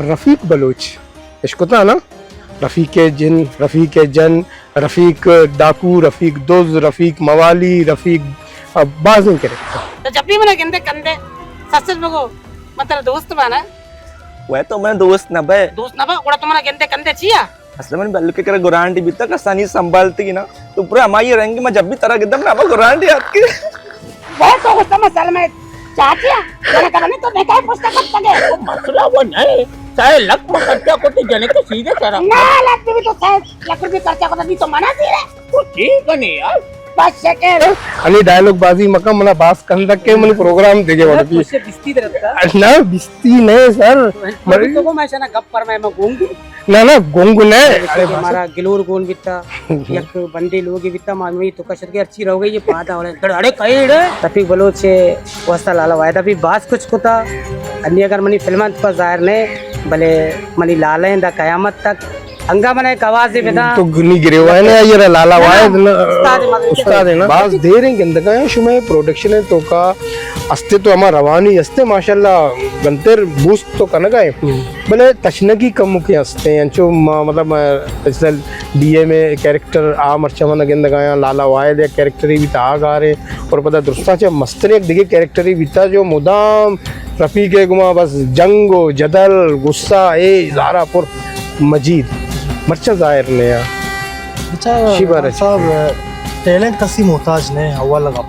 Rafiq Bloch इसको था ना, रफीक जिन, रफीक जन, रफीक डाकू, रफीक दोज, रफीक मवाली, रफीक बाज नहीं करे। तो जब भी मैंने गंदे कंधे सच बगो मतलब दोस्त बना वह तो मैं दोस्त ना बे दोस्त ना बा उड़ा तुम्हारा गंदे कंधे चिया असल में बल्लू के करे गुरांडी भी तक आसानी संभालती की ना तो पूरा हमारी रहेंगे मैं जब भी तरह एकदम ना गुरांडी आपकी वो तो होता मसल में चाचिया जरा करने तो मैं काय पुस्तक कर सके मसला वो नहीं चाहे लक में खर्चा को तो जने को सीधे करा ना लग भी तो साहब लग भी खर्चा को नहीं तो मना दी रे तो ठीक है नहीं यार बस सेकंड आणि डायलॉग बाजी मका मला बास कंदक के मन प्रोग्राम देगे वाटती उससे बिस्ती रहता ना बिस्ती नहीं सर मरी तो को मैं ना गप पर मैं गोंग ना ना गोंगु ने हमारा गिलोर गोन बिता एक बंदे लोग बिता मानवी तो कशर के अच्छी रह गई ये पादा वाले अरे कई रे तफी बलोच से वस्ता लाला वायदा भी बास कुछ कोता अन्य अगर मनी फिल्म पर जाहिर ने भले मनी लाले दा कयामत तक अंगा मने एक आवाज ही बिना तो गुनी गिरे हुआ है ना ये लाला वायद उस्ताद है ना बास दे रहे गंद का शुमे प्रोडक्शन है तो का अस्ते तो हमारा रवानी अस्ते माशाल्लाह गंतेर बूस्ट तो कन गए भले तशनगी कम के अस्ते हैं जो मतलब इसल डीए में कैरेक्टर आ मरचा मन गंद गाया लाला वायद या कैरेक्टर ही बिता गा रहे और पता दुरुस्ता चे मस्तने एक दिखे कैरेक्टर ही बिता जो मुदाम रफीक गुमा बस जंगो जदल गुस्सा ए ज़ारापुर मजीद मर्चा जाहिर ने यार अच्छा शिबर है। साहब टैलेंट कसी मोहताज ने हवा लगा और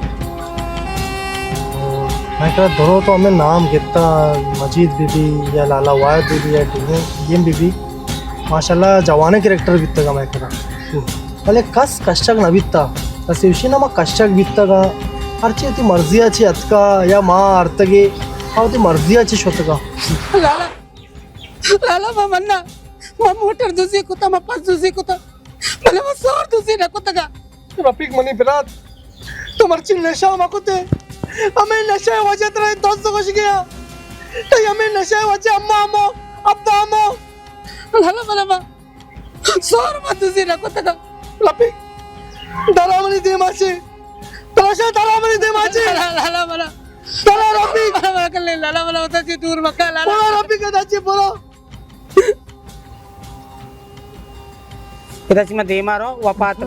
मैं कह धरो तो हमें नाम कितना मजीद बीबी या लाला वायद बीबी या डीएम बीबी माशाल्लाह जवाने कैरेक्टर बित्ता का मैं कह भले कस कष्टक न बित्ता तसे उशी ना मग कष्टक बित्ता का हरची ती मर्जियाची अतका या मा अर्थगे हा ती मर्जियाची शोतका लाला लाला मन्ना मैं मोटर दूसरी कुत्ता मैं पास दूसरी कुत्ता भले मैं सौर दूसरी ना कुत्ता का रफीक मनी बिरात तो मर्ची नशा माकुते हमें नशा वजह तरह दोस्तों को गया तो हमें नशा वजह अम्मा अम्मा अब्बा अम्मा लाला भले सौर मत दूसरी ना कुत्ता का रफीक दरामनी दे माचे तलाशा दरामनी दे माचे लाला भला दरा रफीक भला कर ले लाला भला होता जी दूर मक्का लाला बोलो रफीक का दाची बोलो इधर से मैं दे मारो वापात